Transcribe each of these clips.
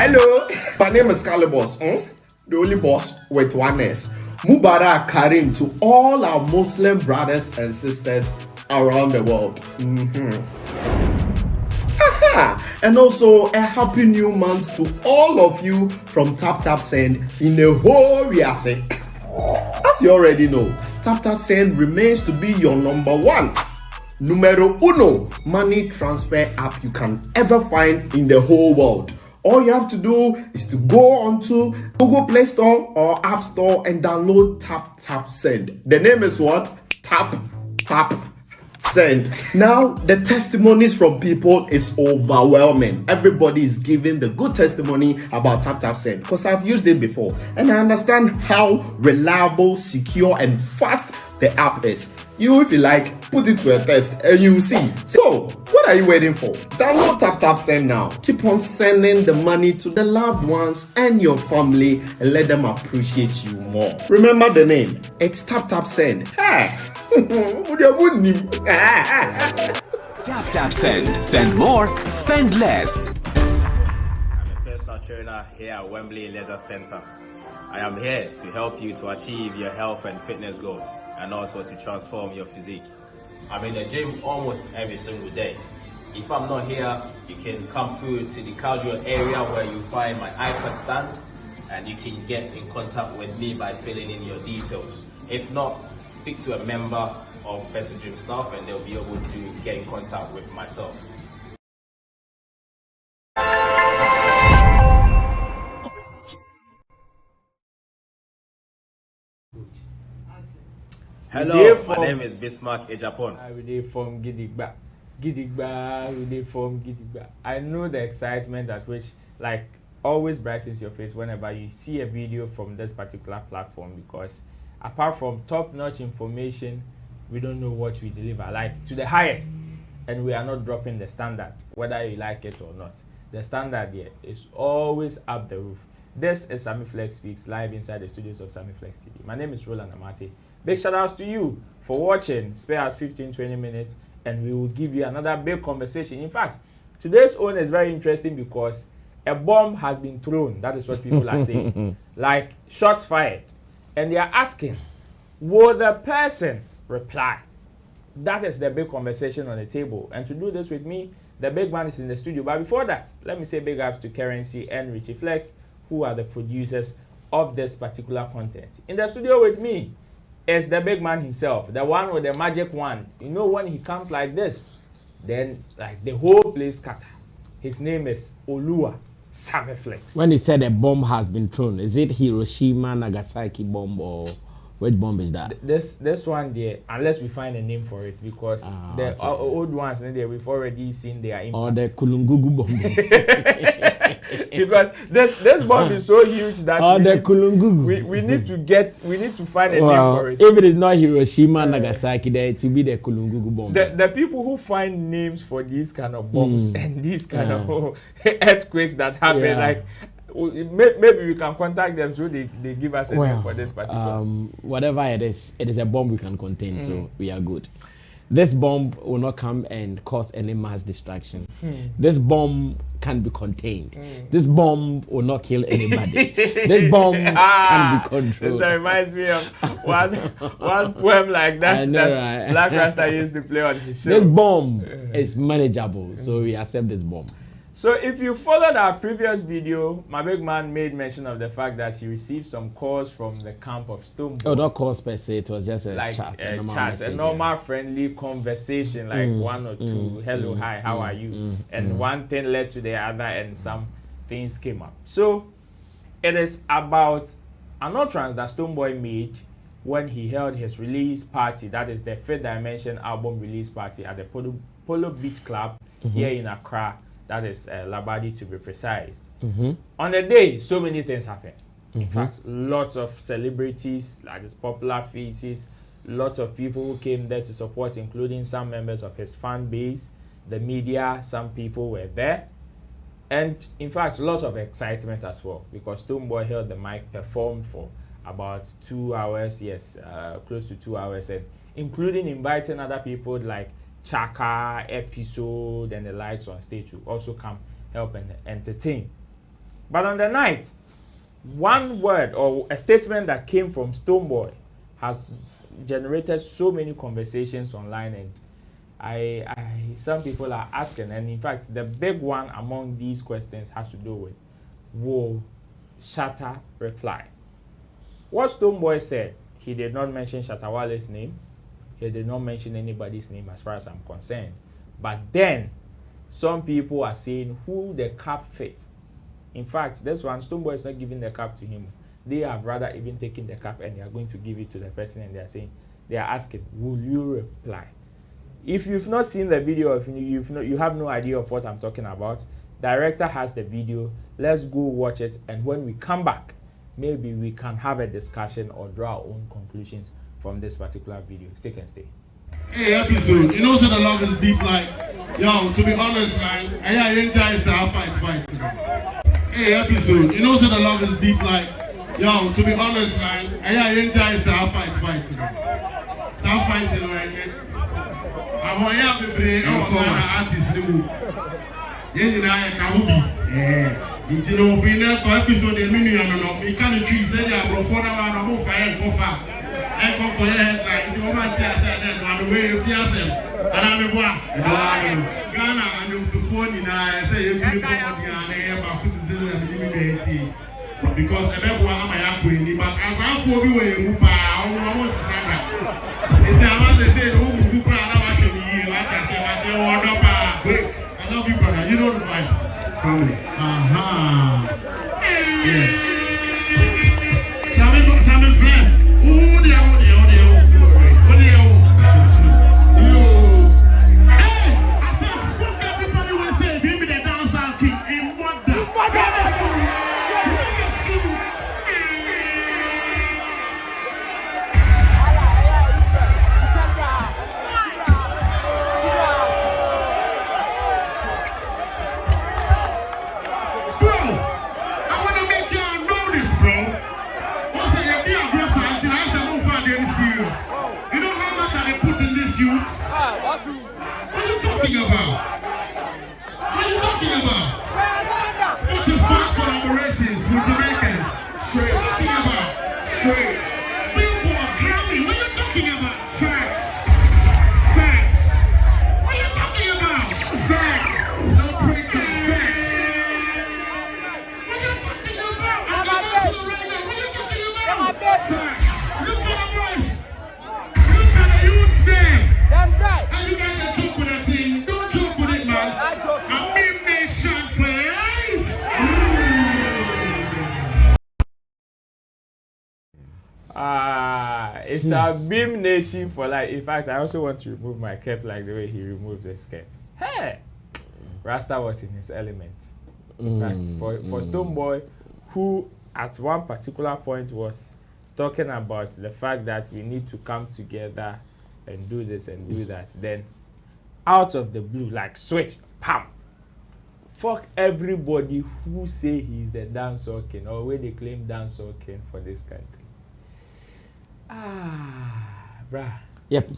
Hello, my name is Calibos, the only boss with one S. Mubarak Karim to all our Muslim brothers and sisters around the world. And also a happy new month to all of you from Tap Tap Send in the whole Riase. As you already know, Tap Tap Send remains to be your number one, numero uno money transfer app you can ever find in the whole world. All you have to do is to go onto Google Play Store or App Store and download Tap Tap Send. The name is what? Tap Tap Send. Now, the testimonies from people is overwhelming. Everybody is giving the good testimony about Tap Tap Send because I've used it before and I understand how reliable, secure, and fast the app is. You, if you like, put it to a test and you will see. So, what are you waiting for? Download Tap Tap Send now. Keep on sending the money to the loved ones and your family and let them appreciate you more. Remember the name. It's Tap Tap Send. Hey. Tap Tap Send. Send more, spend less. I'm a personal trainer here at Wembley Leisure Centre. I am here to help you to achieve your health and fitness goals and also to transform your physique. I'm in the gym almost every single day. If I'm not here, you can come through to the casual area where you find my iPad stand and you can get in contact with me by filling in your details. If not, speak to a member of Better Gym staff and they'll be able to get in contact with myself. Hello, my name is Bismarck Ejapon. I will from Gidigba. I know the excitement at which, like, always brightens your face whenever you see a video from this particular platform, because apart from top-notch information, we don't know what we deliver, like to the highest, and we are not dropping the standard, whether you like it or not. The standard here is always up the roof. This is Sammy Flex Speaks, live inside the studios of Sammy Flex TV. My name is Roland Amate. Big shout outs to you for watching. Spare us 15-20 minutes and we will give you another big conversation. In fact, today's own is very interesting because a bomb has been thrown. That is what people are saying. Like shots fired. And they are asking, will the person reply? That is the big conversation on the table. And to do this with me, the big man is in the studio. But before that, let me say big ups to Currency and Richie Flex, who are the producers of this particular content. In the studio with me is the big man himself, the one with the magic wand. You know, when he comes like this, then like the whole place scatter. His name is Olua Sammy Flex. When he said a bomb has been thrown, is it Hiroshima, Nagasaki bomb, or which bomb is that? This one there, unless we find a name for it, because the old ones in there we've already seen their impact. Or the Kulungugu bomb. Because this bomb is so huge that we need to find a name for it. If it is not Hiroshima, Nagasaki, then it will be the Kulungugu bomb. The people who find names for these kind of bombs and these kind of earthquakes that happen, like maybe we can contact them so they give us a name for this particular. Whatever it is a bomb we can contain, so we are good. This bomb will not come and cause any mass destruction. This bomb can be contained. This bomb will not kill anybody. This bomb can be controlled. This reminds me of one poem like that that Black Rasta used to play on his show. This bomb is manageable, so we accept this bomb. So if you followed our previous video, my big man made mention of the fact that he received some calls from the camp of Stonebwoy. Oh, not calls per se, it was just a like chat. A normal friendly conversation, like one or two, hello, hi, how are you? And one thing led to the other and some things came up. So it is about an utterance that Stonebwoy made when he held his release party, that is the Fifth Dimension album release party at the Polo Beach Club here in Accra. That is Labadi to be precise. On the day, so many things happened. In fact, lots of celebrities, like his popular faces, lots of people who came there to support, including some members of his fan base, the media, some people were there. And in fact, lots of excitement as well, because Stonebwoy held the mic, performed for about 2 hours, close to 2 hours, and including inviting other people like Chaka, Episode, and the likes on stage to also come help and entertain. But on the night, one word or a statement that came from Stonebwoy has generated so many conversations online, and some people are asking, and in fact, the big one among these questions has to do with, will Shatta reply? What Stonebwoy said, he did not mention Shatta WALE's name. He did not mention anybody's name as far as I'm concerned. But then, some people are saying who the cap fits. In fact, this one, Stonebwoy is not giving the cap to him. They have rather even taken the cap and they are going to give it to the person, and they are saying, they are asking, will you reply? If you've not seen the video, if you have no idea of what I'm talking about, director has the video. Let's go watch it, and when we come back, maybe we can have a discussion or draw our own conclusions from this particular video. Stick and stay. Hey, episode, you know, so the love is deep, like, yo, to be honest, man, I enjoy fight today. Hey, episode, you know, so the love is deep, like, yo, to be honest, man, I enjoy fight today. Start fighting right now. I want you to be artist. You know, I can't it's no winner for episode the million no we can't treat say they are for now no fire cover I come for headline it's woman tell say then on the way you yourself and I'm Ghana and to phone in I say you keep on the and ba put it in because everyone am I going but as I for we we pa almost sanga it's a say who pa na wa show me like I say what you want pa I love you brother you know the vibes. Family. Yeah. Sammy bless. Oh, dear. Hey, I said, fuck everybody will say, give me the dancehall king in mother. It's a beam nation for life. In fact, I also want to remove my cap like the way he removed his cap. Hey, Rasta was in his element. In fact, for Stonebwoy, who at one particular point was talking about the fact that we need to come together and do this and do that, then out of the blue, like switch, pam. Fuck everybody who say he's the dancehall king or where they claim dancehall king for this country. Bruh. Yep.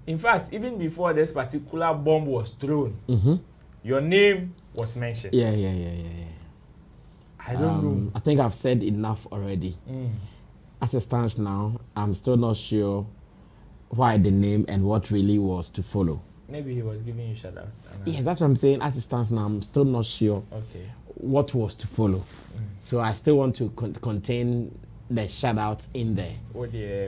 In fact, even before this particular bomb was thrown, your name was mentioned. Yeah. I don't know. I think I've said enough already. As it stands now, I'm still not sure why the name and what really was to follow. Maybe he was giving you shout outs. Yeah, that's what I'm saying. As it stands now, I'm still not sure what was to follow. So I still want to contain the shout outs in there.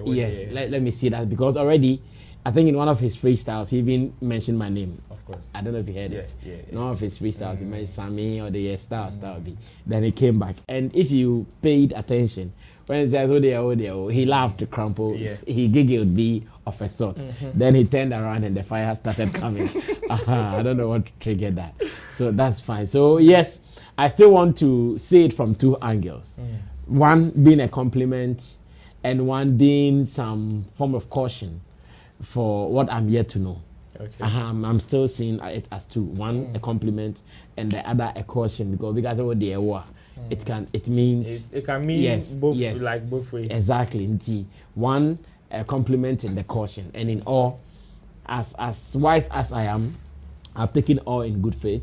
Yes, let me see that, because already I think in one of his freestyles he even mentioned my name. Of course. I don't know if you heard it. In one of his freestyles he mentioned Sammy or the star B. Then he came back, and if you paid attention, when he says oh dear, he laughed to crumple. He giggled be of a sort. Then he turned around and the fire started coming. I don't know what triggered that. So that's fine. So yes, I still want to see it from two angles. One being a compliment and one being some form of caution for what I'm yet to know. I'm still seeing it as two. One a compliment and the other a caution, because what they are. It means it can mean both ways. Exactly. One a compliment and the caution, and in all, as wise as I am, I've taken all in good faith,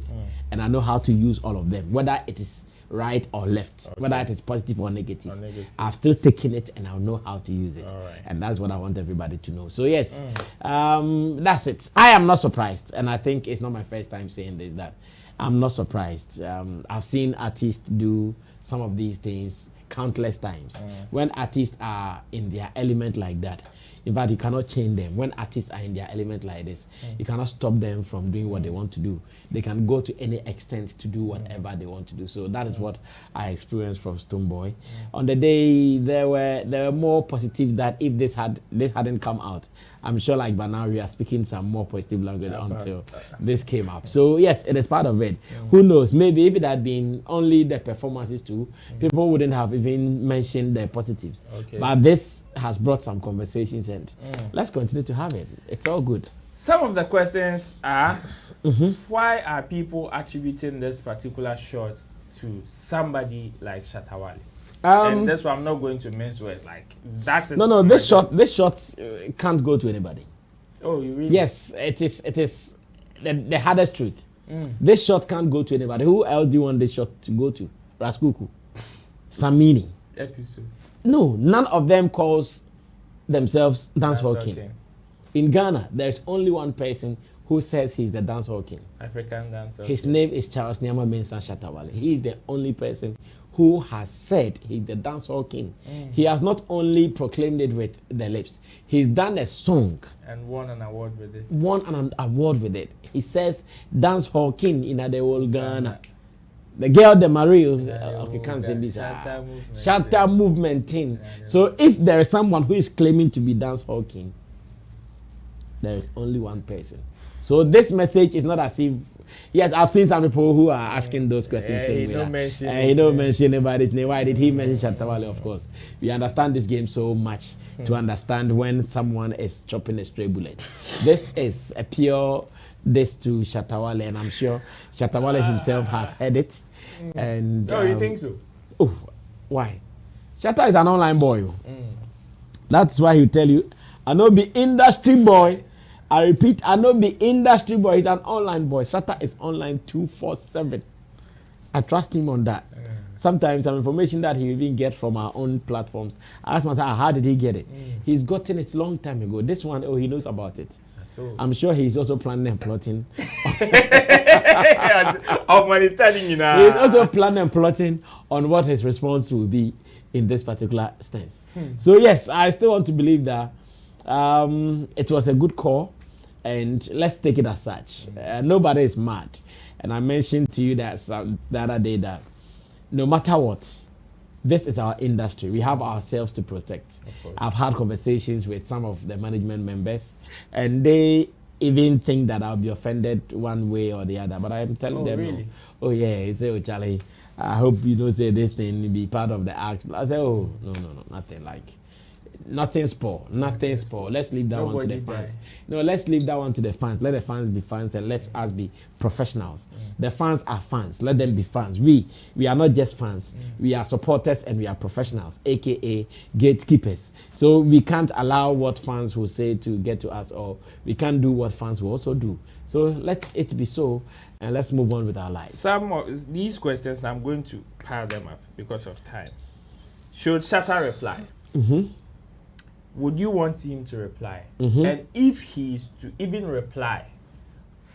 and I know how to use all of them. Whether it is right or left, Okay. whether it is positive or negative. Or negative. I've still taken it and I'll know how to use it. All right. And that's what I want everybody to know. So yes, that's it. I am not surprised, and I think it's not my first time saying this, that I'm not surprised. I've seen artists do some of these things countless times. When artists are in their element like that, in fact, you cannot change them. When artists are in their element like this, you cannot stop them from doing what they want to do. They can go to any extent to do whatever they want to do. So that is what I experienced from Stonebwoy. On the day, there were more positive that if this hadn't come out, I'm sure like by now we are speaking some more positive language until this came up. So yes, it is part of it. Who knows? Maybe if it had been only the performances too, people wouldn't have even mentioned the positives. Okay. But this has brought some conversations, and let's continue to have it. It's all good. Some of the questions are, why are people attributing this particular shot to somebody like Shatta WALE? And that's why I'm not going to mince words. Like that is No. This shot can't go to anybody. Oh, you really? Yes, it is the hardest truth. This shot can't go to anybody. Who else do you want this shot to go to? Raskuku, Samini. Episode. No, none of them calls themselves dancehall king. King. In Ghana, there's only one person who says he's the dancehall king. African dancer. His name is Charles Nyama Mensah Shatta WALE. He is the only person who has said he's the dancehall king. He has not only proclaimed it with the lips, he's done a song. And won an award with it. Won an award with it. He says dancehall king in the whole Ghana. The girl, the Mario, okay, can't say this. Shatta movement team. So if there is someone who is claiming to be dancehall king, there is only one person. So this message is not as if, yes, I've seen some people who are asking those questions. He don't mention anybody's name. Why did he mention Shatta WALE? Of course, we understand this game so much to understand when someone is chopping a stray bullet. This is a pure this to Shatta WALE, and I'm sure Shatta WALE himself has heard it. And oh, you think so? Oh, why? Shatta is an online boy. That's why he'll tell you, I know be industry boy. I repeat, I know be industry boy. He's an online boy. Shatta is online 247. I trust him on that. Sometimes some information that he even get from our own platforms, I ask myself, how did he get it? He's gotten it long time ago. This one, oh, he knows about it. So. I'm sure he's also planning and plotting. I'm only telling you now. He's also planning and plotting on what his response will be in this particular stance. So yes, I still want to believe that it was a good call, and let's take it as such. Nobody is mad, and I mentioned to you that the other day that no matter what, this is our industry. We have ourselves to protect. I've had conversations with some of the management members, and they even think that I'll be offended one way or the other. But I'm telling them, really? no. Oh yeah, he say, oh Charlie, I hope you don't say this thing, be part of the act. But I say, oh no, nothing like. Nothing spoil. Let's leave that one to the fans. No, let's leave that one to the fans. Let the fans be fans, and let us be professionals. The fans are fans. Let them be fans. We are not just fans. We are supporters and we are professionals, aka gatekeepers. So we can't allow what fans will say to get to us, or we can't do what fans will also do. So let it be so, and let's move on with our lives. Some of these questions, I'm going to pile them up because of time. Should Shatta reply? Would you want him to reply? And if he is to even reply,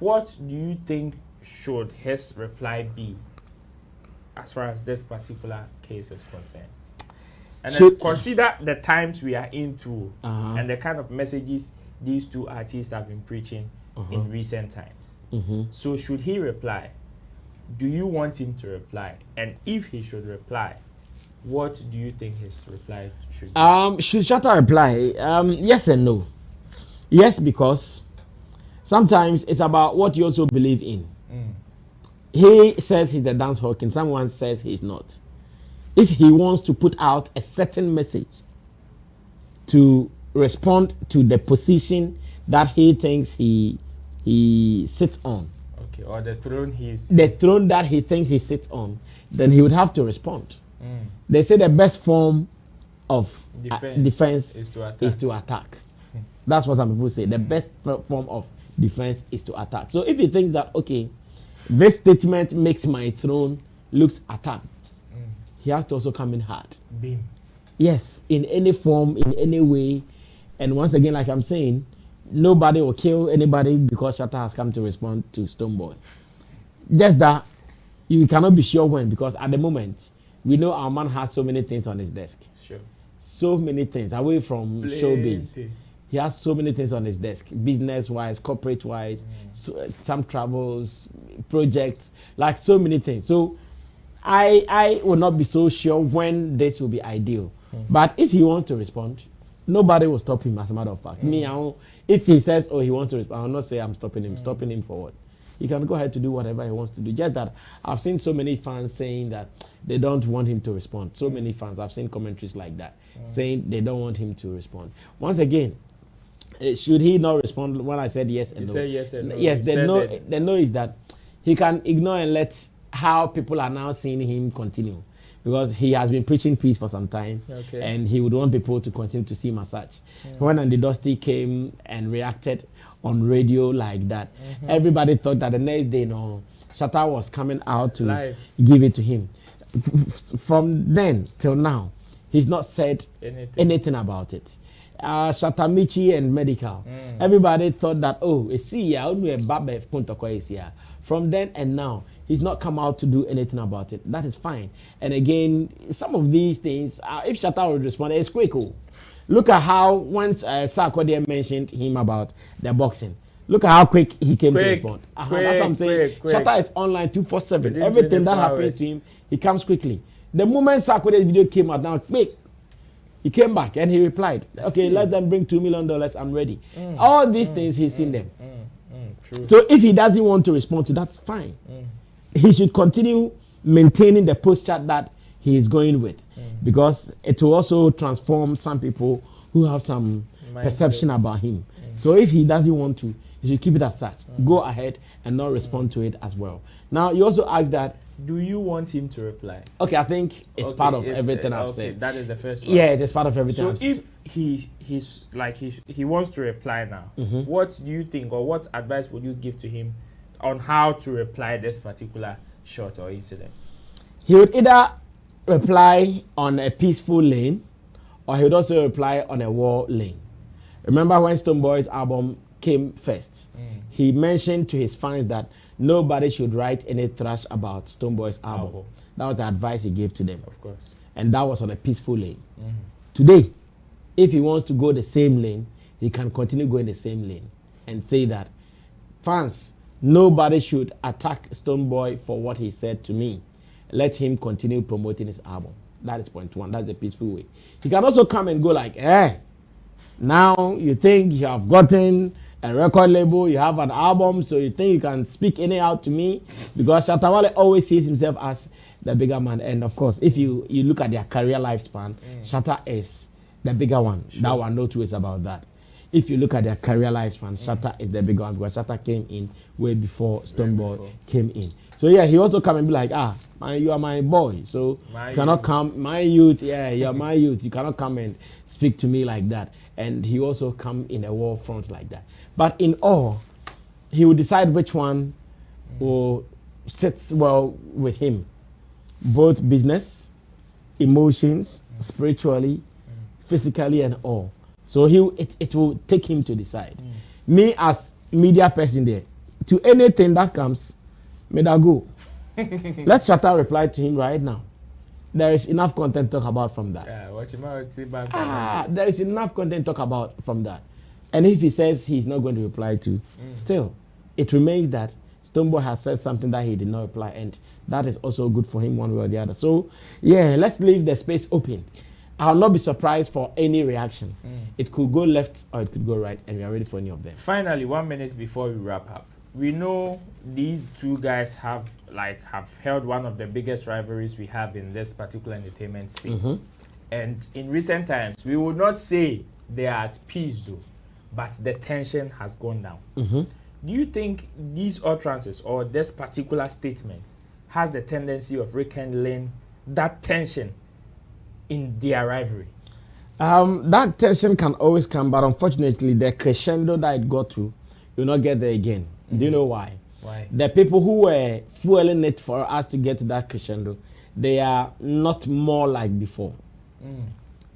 what do you think should his reply be as far as this particular case is concerned? And then consider the times we are into and the kind of messages these two artists have been preaching in recent times. So should he reply? Do you want him to reply? And if he should reply, what do you think his reply should be? Should Shatta reply? Yes and no. Yes, because sometimes it's about what you also believe in. He says he's the dancehall king. Someone says he's not. If he wants to put out a certain message to respond to the position that he thinks he sits on, okay, or the throne throne that he thinks he sits on, then he would have to respond. They say the best form of defense is to attack. That's what some people say. The best form of defense is to attack. So if he thinks that, okay, this statement makes my throne looks attacked, he has to also come in hard. Beam. Yes, in any form, in any way. And once again, like I'm saying, nobody will kill anybody because Shatta has come to respond to Stonebwoy. Just that you cannot be sure when, because at the moment, we know our man has so many things on his desk. Sure. So many things away from showbiz. He has so many things on his desk, business-wise, corporate-wise, some travels, projects, like so many things. So I will not be so sure when this will be ideal. But if he wants to respond, nobody will stop him, as a matter of fact. If he says, oh, he wants to respond, I will not say I'm stopping him. Stopping him for what? He can go ahead to do whatever he wants to do. Just that I've seen so many fans saying that they don't want him to respond. So many fans, I've seen commentaries like that, saying they don't want him to respond. Once again, should he not respond when I said yes and no? Say yes and no. Yes, the no is that he can ignore and let how people are now seeing him continue. Because he has been preaching peace for some time, and he would want people to continue to see him as such. When Andy Dusty came and reacted on radio like that, everybody thought that the next day, no, Shatta was coming out to give it to him. From then till now, he's not said anything about it. Shatta Michi and Medical, everybody thought that, oh, from then and now, he's not come out to do anything about it. That is fine. And again, some of these things, if Shatta would respond, it's quick. Look at how once Sarkodie mentioned him about the boxing. Look at how quick he came to respond. That's what I'm saying. Shatta is online 247. Everything that happens to him, he comes quickly. The moment Sarkodie's video came out, now quick, he came back and he replied, okay, let them bring $2 million, I'm ready. All these things, he's seen them. True. So if he doesn't want to respond to that, fine. He should continue maintaining the posture that he is going with, because it will also transform some people who have some perception about him. So if he doesn't want to, he should keep it as such. Go ahead and not respond to it as well. Now, you also asked that, do you want him to reply? Okay, I think it's part of everything I've said. That is the first one. Yeah, it is part of everything. So if he wants to reply now, what do you think, or what advice would you give to him on how to reply this particular shot or incident? He would either reply on a peaceful lane, or he would also reply on a war lane. Remember when Stonebwoy's album came first, he mentioned to his fans that nobody should write any trash about Stonebwoy's album. That was the advice he gave to them. Of course. And that was on a peaceful lane. Today, if he wants to go the same lane, he can continue going the same lane and say that, fans, nobody should attack Stonebwoy for what he said to me. Let him continue promoting his album. That is point one. That's the peaceful way. He can also come and go like, now you think you have gotten a record label, you have an album, so you think you can speak anyhow to me? Because Shatta WALE always sees himself as the bigger man. And of course, if you look at their career lifespan, Shatta is the bigger one. Sure. That one, no two ways about that. If you look at their career lifespan, Shatta is the bigger one, because Shatta came in way before Stonebwoy came in. So yeah, he also come and be like, you are my boy, so you cannot come, my youth, you're my youth, you cannot come and speak to me like that. And he also come in a war front like that. But in all, he will decide which one will sit well with him, both business, emotions, spiritually, physically, and all. So it will take him to decide. Me as media person there, to anything that comes, may that go. Let Shatta reply to him right now. There is enough content to talk about from that. There is enough content to talk about from that. And if he says he's not going to reply to, still, it remains that Stonebwoy has said something that he did not reply, and that is also good for him one way or the other. So, yeah, let's leave the space open. I'll not be surprised for any reaction. It could go left or it could go right, and we are ready for any of them. Finally, 1 minute before we wrap up, we know these two guys have held one of the biggest rivalries we have in this particular entertainment space. And in recent times, we would not say they are at peace though, but the tension has gone down. Do you think these utterances or this particular statement has the tendency of rekindling that tension in their rivalry? That tension can always come, but unfortunately, the crescendo that it got to, will not get there again. Do you know why? Why? The people who were fueling it for us to get to that crescendo, they are not more like before.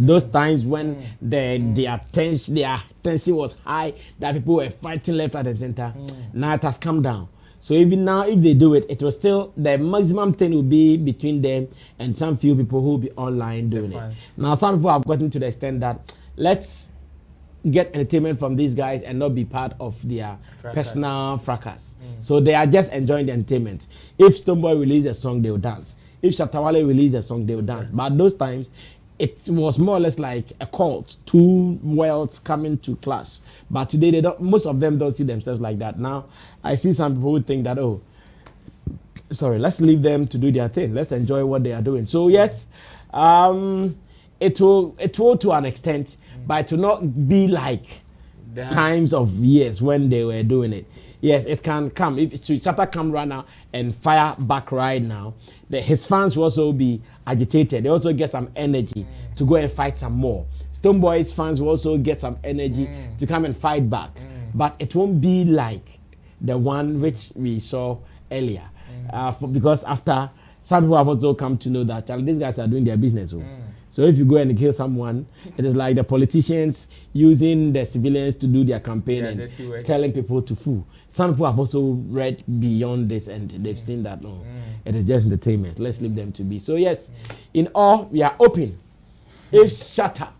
Those times when their tension was high, that people were fighting left, right, and center. Now it has come down. So even now, if they do it, it will still, the maximum thing will be between them and some few people who will be online doing it. Now some people have gotten to the extent that let's get entertainment from these guys and not be part of their personal fracas. So they are just enjoying the entertainment. If Stonebwoy release a song, they will dance. If Shatta WALE release a song, they will dance. But those times, it was more or less like a cult, two worlds coming to clash. But today, they don't. Most of them don't see themselves like that. Now, I see some people who think that, oh, sorry, let's leave them to do their thing. Let's enjoy what they are doing. So yes, it will to an extent, but it will not be like times of years when they were doing it. Yes, it can come. If Shatta come right now and fire back right now, his fans will also be agitated. They also get some energy to go and fight some more. Stonebwoy's fans will also get some energy to come and fight back. But it won't be like the one which we saw earlier. Because after, some people have also come to know that these guys are doing their business. So if you go and kill someone, it is like the politicians using the civilians to do their campaign and telling people to fool. Some people have also read beyond this and they've seen that no, it is just entertainment. Let's leave them to be. So yes, in all, we are open. If Shatta,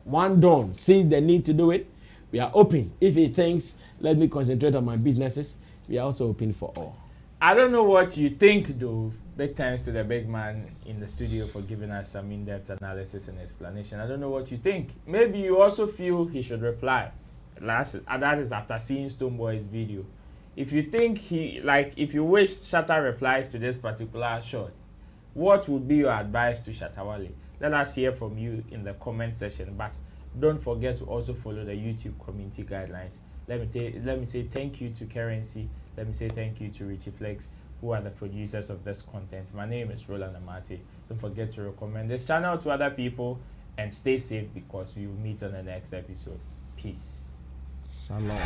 one don, sees the need to do it, we are open. If he thinks, let me concentrate on my businesses, we are also open for all. I don't know what you think though. Big thanks to the big man in the studio for giving us some in-depth analysis and explanation. I don't know what you think. Maybe you also feel he should reply. That is after seeing Stonebwoy's video. If you think if you wish Shatta replies to this particular shot, what would be your advice to Shatta WALE? Let us hear from you in the comment section. But don't forget to also follow the YouTube community guidelines. Let me say thank you to Currency. Let me say thank you to Richie Flex, who are the producers of this content. My name is Roland Amati. Don't forget to recommend this channel to other people and stay safe because we will meet on the next episode. Peace. Shalom.